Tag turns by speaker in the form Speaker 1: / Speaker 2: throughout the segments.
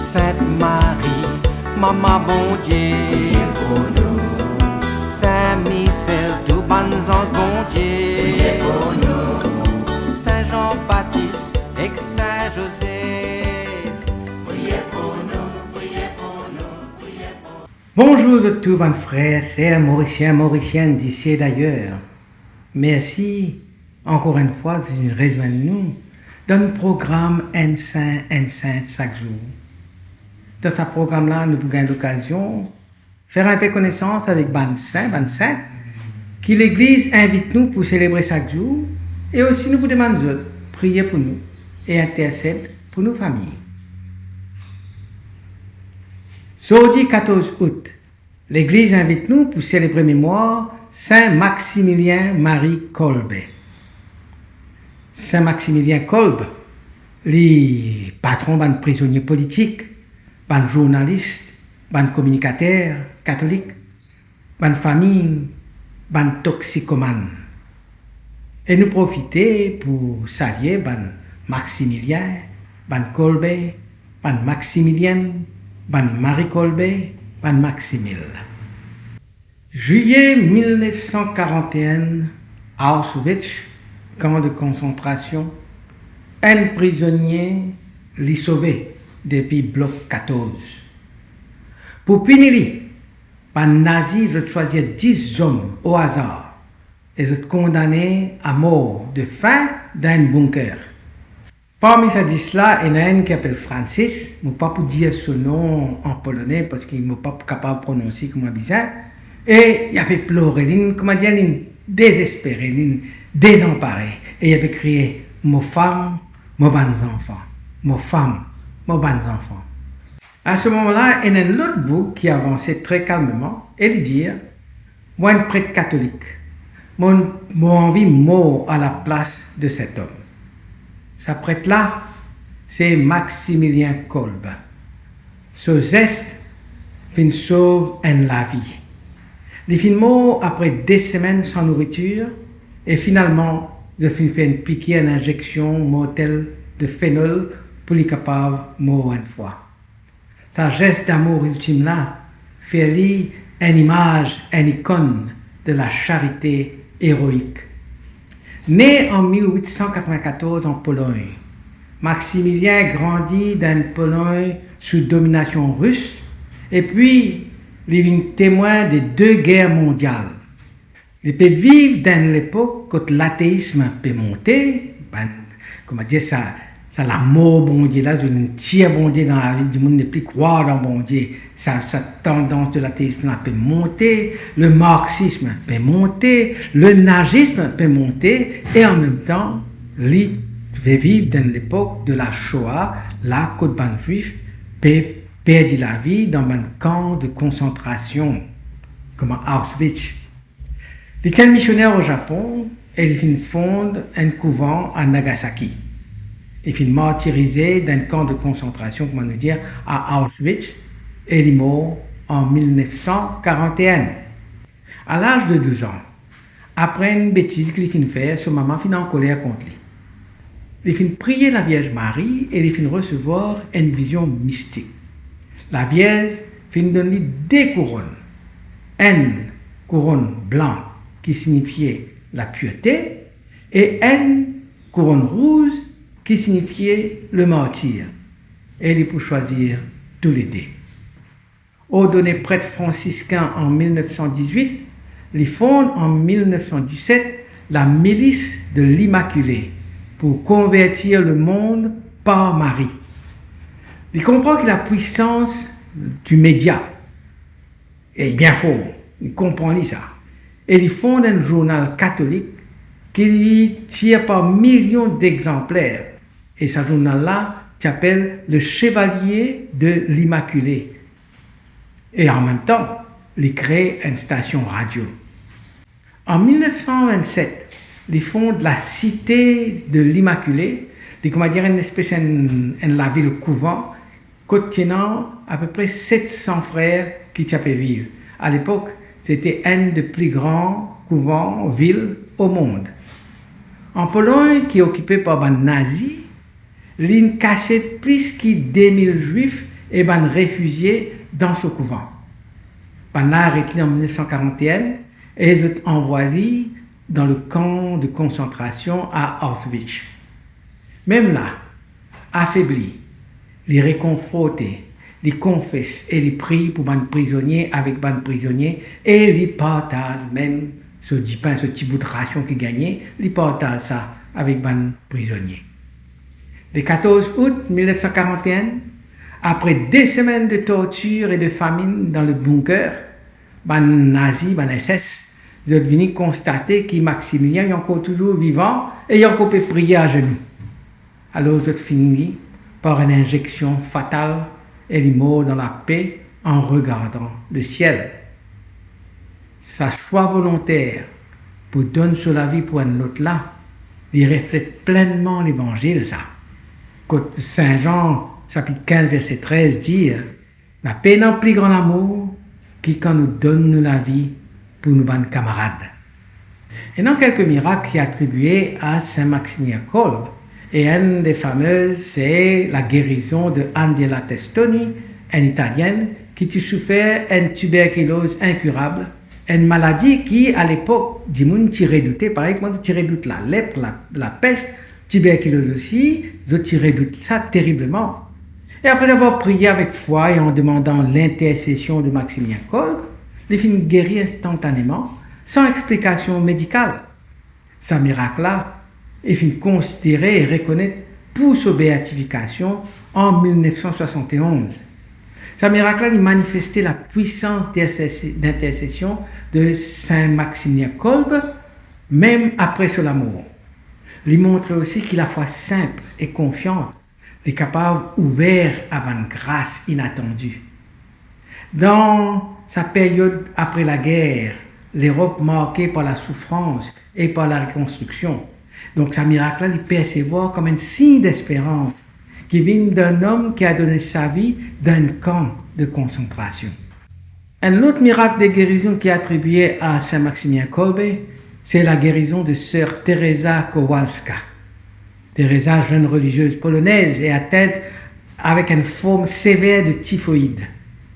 Speaker 1: Sainte Marie, Maman bon Dieu,
Speaker 2: priez pour nous,
Speaker 1: Saint Michel, tout bon ange bon Dieu,
Speaker 2: priez pour nous,
Speaker 1: Saint Jean-Baptiste et Saint Joseph,
Speaker 2: priez pour nous, priez pour nous, priez pour nous.
Speaker 3: Bonjour tous mes frères, sœurs, mauriciennes d'ici et d'ailleurs. Merci encore une fois de nous rejoindre nous dans le programme Un Saint chaque jour. Dans ce programme-là, nous avons l'occasion de faire un peu connaissance avec Ban Saint, qui l'Église invite nous pour célébrer chaque jour, et aussi nous vous demandons de prier pour nous et intercéder pour nos familles. Jeudi 14 août, l'Église invite nous pour célébrer mémoire Saint Maximilien Marie Kolbe. Saint Maximilien Kolbe, le patron d'un prisonnier politique, d'un journaliste, d'un communicateur catholique, d'une famille, d'un toxicomane. Et nous profiter pour saluer Maximilien, Kolbe, Maximilien, Marie Kolbe, Maximile. Juillet 1941, Auschwitz, camp de concentration, un prisonnier l'y sauvé depuis bloc 14. Pour punir, les nazis je choisir 10 hommes au hasard et je condamné à mort de faim dans un bunker. Parmi ces 10-là, il y en a un qui s'appelle Francis. Je ne peux pas dire ce nom en polonais parce qu'il n'est pas capable de prononcer comme bizarre. Et il avait pleuré, il désespéré, il désemparé. Et il avait crié « Mon femme, mon bons enfants. Mon femme, mon bons enfants. » À ce moment-là, il y a un autre bouc qui avançait très calmement et lui dit « Moi, un prêtre catholique, mon envie mort à la place de cet homme. » Ce prêtre-là, c'est Maximilien Kolbe. Ce geste fin sauve la vie. Il fin mort après 2 semaines sans nourriture et finalement, je fin fait une piqûre, une injection mortelle de phénol pour lui capable de mourir une fois. Ce geste d'amour ultime-là fait lui une image, une icône de la charité héroïque. Né en 1894 en Pologne, Maximilien grandit dans une Pologne sous domination russe et puis il est témoin des 2 guerres mondiales. Il peut vivre dans l'époque quand l'athéisme peut monter, comment dire ça la mort bon Dieu là, une tire bon Dieu dans la vie du monde ne plus croire dans bon Dieu, sa tendance de l'athéisme peut monter, le marxisme peut monter, le nazisme peut monter, et en même temps, il veut vivre dans l'époque de la Shoah, là, quand les juifs peut perdre la vie dans un camp de concentration, comme Auschwitz. Il est un missionnaire au Japon, et il fonde un couvent à Nagasaki. Il fut martyrisé dans un camp de concentration, comment nous dire, à Auschwitz, et il est mort en 1941. À l'âge de 12 ans, après une bêtise qu'il fit faire, son maman fit en colère contre lui. Il fit prier la Vierge Marie et il fit recevoir une vision mystique. La Vierge fit donner 2 couronnes. Une couronne blanche qui signifiait la pureté et une couronne rouge qui signifiait le martyr. Et il peut choisir tous les 2. Ordonné prêtre franciscain en 1918, il fonde en 1917 la milice de l'Immaculée pour convertir le monde par Marie. Il comprend que la puissance du média est bien fort. Il comprend ça. Et il fonde un journal catholique qui tire par millions d'exemplaires. Et ce journal-là s'appelle Le Chevalier de l'Immaculée. Et en même temps, il crée une station radio. En 1927, il fonde la Cité de l'Immaculée, comment dire, une espèce de la ville couvent, contenant à peu près 700 frères qui y vivre. À l'époque, c'était un des plus grands couvents, villes au monde. En Pologne, qui est occupée par les nazis, l'île cachait plus que 2000 juifs et ban réfugiés dans ce couvent. Ban arrêté en 1941 et ils ont envoyé dans le camp de concentration à Auschwitz. Même là, affaiblis, les réconfortés, les confessent et les prient pour ban prisonniers avec ban prisonniers et les partagent même ce petit pain, ce petit bout de ration qu'ils gagnaient, les partagent ça avec ban prisonniers. Le 14 août 1941, après des semaines de torture et de famine dans le bunker, ban nazi, ban SS, ils ont venu constater que Maximilien est encore toujours vivant et il encore peut prier à genoux. Alors ils ont fini par une injection fatale et il est mort dans la paix en regardant le ciel. Sa choix volontaire pour donner sur la vie pour un autre là, il reflète pleinement l'évangile ça. Quand Saint Jean, chapitre 15, verset 13, dit « La paix n'a plus grand amour qui quand nous donne la vie pour nos bonnes camarades. » Et dans quelques miracles qui sont attribués à Saint Maximilien Kolbe, et une des fameuses, c'est la guérison de Angela Testoni, une Italienne qui souffrait d'une tuberculose incurable, une maladie qui, à l'époque, du monde tirait douter, par exemple, tirait doute la lèpre, la peste, tuberculose aussi, je tirais doute ça terriblement. Et après avoir prié avec foi et en demandant l'intercession de Maximilien Kolbe, les filles guérit instantanément, sans explication médicale. Ce miracle-là, est fini considéré et reconnaître pour sa béatification en 1971. Ce miracle-là, il manifestait la puissance d'intercession de Saint Maximilien Kolbe, même après son amour. Il montre aussi qu'il a la foi simple et confiante, est capable, ouvert à une grâce inattendue. Dans sa période après la guerre, l'Europe marquée par la souffrance et par la reconstruction, donc ce miracle-là, il percevoir comme un signe d'espérance qui vient d'un homme qui a donné sa vie d'un camp de concentration. Un autre miracle de guérison qui est attribué à Saint Maximilien Kolbe, c'est la guérison de sœur Teresa Kowalska. Teresa, jeune religieuse polonaise, est atteinte avec une forme sévère de typhoïde.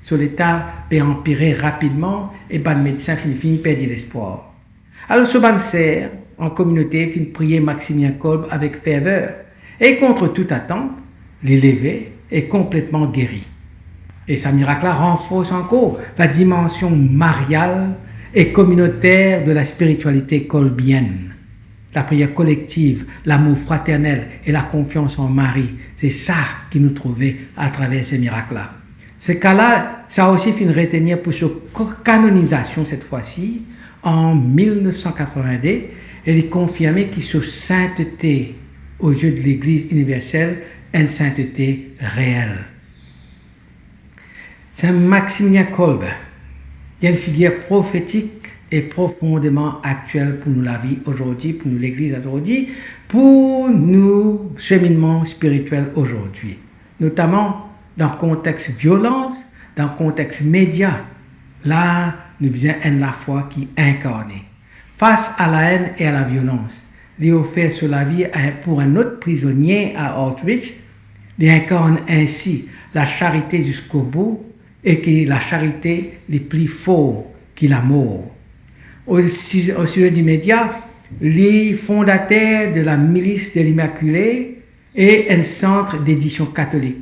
Speaker 3: Son état peut empirer rapidement et le médecin finit par perdre l'espoir. Alors ce ban sœur, en communauté, finit prier Maximilien Kolbe avec ferveur et contre toute attente, l'élevé est complètement guéri. Et ce miracle-là renforce encore la dimension mariale et communautaire de la spiritualité kolbienne. La prière collective, l'amour fraternel et la confiance en Marie, c'est ça qui nous trouvait à travers ces miracles-là. Ce cas-là, ça a aussi fait une retenir pour sa canonisation cette fois-ci, en 1982, elle est confirmée que sa sainteté aux yeux de l'Église universelle est une sainteté réelle. Saint Maximilien Kolbe, il y a une figure prophétique et profondément actuelle pour nous la vie aujourd'hui, pour nous l'Église aujourd'hui, pour nous cheminement spirituel aujourd'hui, notamment dans le contexte violence, dans le contexte média. Là, nous avons la foi qui est incarnée. Face à la haine et à la violence, il a offert sur la vie pour un autre prisonnier à Auschwitz. Il incarne ainsi la charité jusqu'au bout et que la charité est plus forte que la mort. Au sujet du média, les fondateurs de la milice de l'Immaculée et un centre d'édition catholique.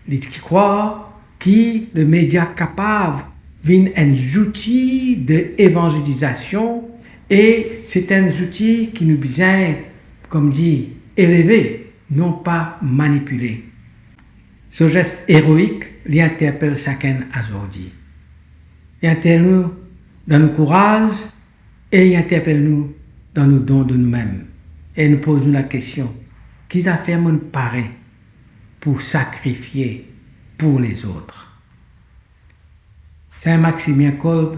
Speaker 3: Les qui croient que le média capable vient un outil d'évangélisation et c'est un outil qui nous vient, comme dit, élever, non pas manipuler. Ce geste héroïque l'interpelle chacun aujourd'hui. Il interpelle nous dans nos courage et il interpelle nous dans nos dons de nous-mêmes. Et nous pose la question, qui a fait mon pareil pour sacrifier pour les autres? Saint Maximilien Kolbe,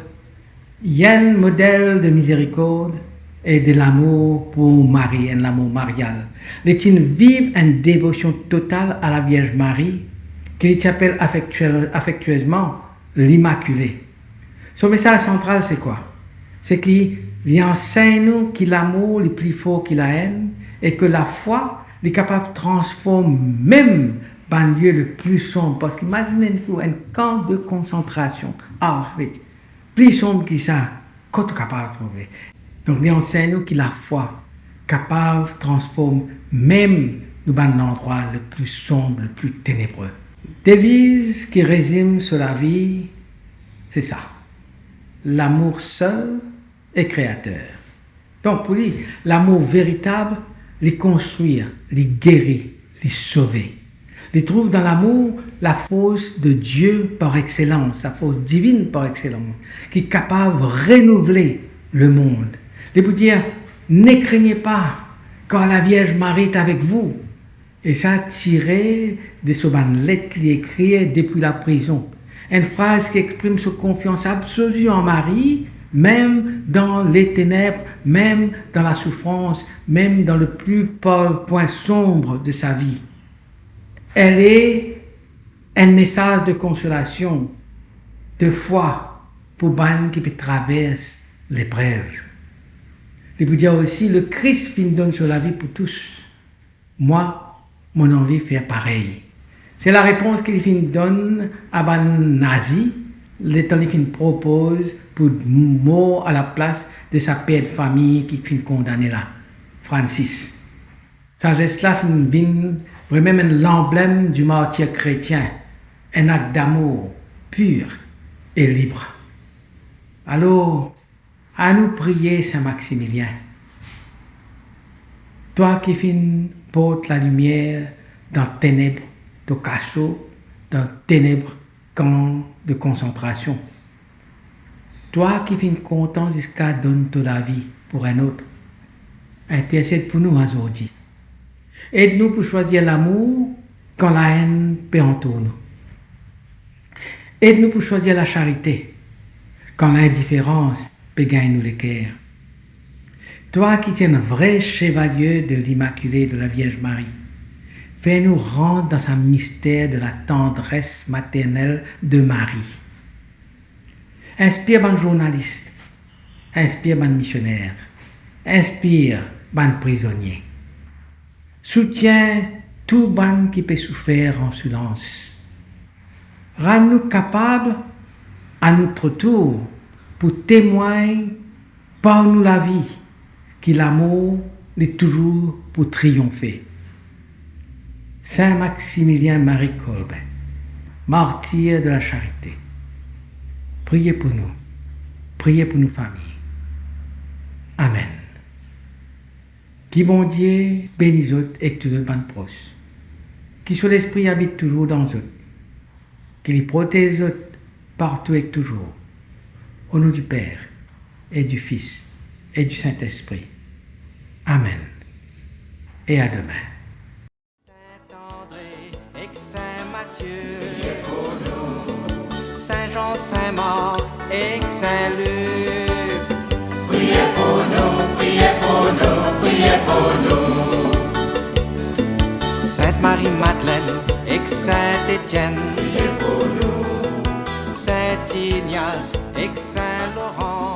Speaker 3: il y a un modèle de miséricorde et de l'amour pour Marie, un amour marial. Les tiens vivent une dévotion totale à la Vierge Marie, qu'il appelle affectueusement l'Immaculée. Son message central, c'est quoi? C'est qu'il enseigne nous que l'amour est plus fort que la haine et que la foi est capable de transformer même dans le lieu le plus sombre, parce qu'imaginez-vous un camp de concentration, Auschwitz, plus sombre que ça, qu'on est capable de trouver. Donc, nous enseignons que la foi, capable de transformer même nous dans l'endroit le plus sombre, le plus ténébreux. Devise qui résume sur la vie, c'est ça. L'amour seul est créateur. Donc, pour lui, l'amour véritable, les construire, les guérir, les sauver. Il trouve dans l'amour la force de Dieu par excellence, la force divine par excellence, qui est capable de renouveler le monde. Il vous dire, ne craignez pas quand la Vierge Marie est avec vous. Et ça tiré de ce lettre qu'il écrit depuis la prison. Une phrase qui exprime sa confiance absolue en Marie, même dans les ténèbres, même dans la souffrance, même dans le plus point sombre de sa vie. Elle est un message de consolation, de foi pour ban qui traverse l'épreuve. Je vous dire aussi, le Christ donne sur la vie pour tous. Moi, mon envie de faire pareil. C'est la réponse qu'il donne à ban nazi, le temps qu'il propose pour mort à la place de sa père de famille qui finit condamné là, Francis. Sa geste là vient vraiment l'emblème du martyr chrétien, un acte d'amour pur et libre. Alors, à nous prier, Saint Maximilien. Toi qui portes la lumière dans ténèbres de cachot, dans ténèbres camps de concentration. Toi qui content jusqu'à donner toute la vie pour un autre, intercède pour nous aujourd'hui. Aide-nous pour choisir l'amour quand la haine peut entourer nous. Aide-nous pour choisir la charité quand l'indifférence peut gagner nous les cœurs. Toi qui es un vrai chevalier de l'Immaculée de la Vierge Marie, fais-nous rentrer dans un mystère de la tendresse maternelle de Marie. Inspire ban journaliste, inspire ban missionnaire, inspire ban prisonnier. Soutiens tout ban qui peut souffrir en silence. Rends-nous capables, à notre tour, pour témoigner par nous la vie, que l'amour est toujours pour triompher. Saint Maximilien Marie Kolbe, martyr de la charité, priez pour nous, priez pour nos familles. Amen. Qui bon Dieu bénisse autres et toujours ban proche. Qui sur l'esprit habite toujours dans eux. Qui les protège autres partout et toujours. Au nom du Père et du Fils et du Saint-Esprit. Amen. Et à demain.
Speaker 1: Saint-André et Saint-Matthieu, Saint-Jean, Saint-Marc et Saint-Luc.
Speaker 2: Priez pour nous, priez pour nous, priez pour nous.
Speaker 1: Sainte Marie-Madeleine et Saint-Étienne,
Speaker 2: Priez pour nous,
Speaker 1: Saint-Ignace et Saint-Laurent.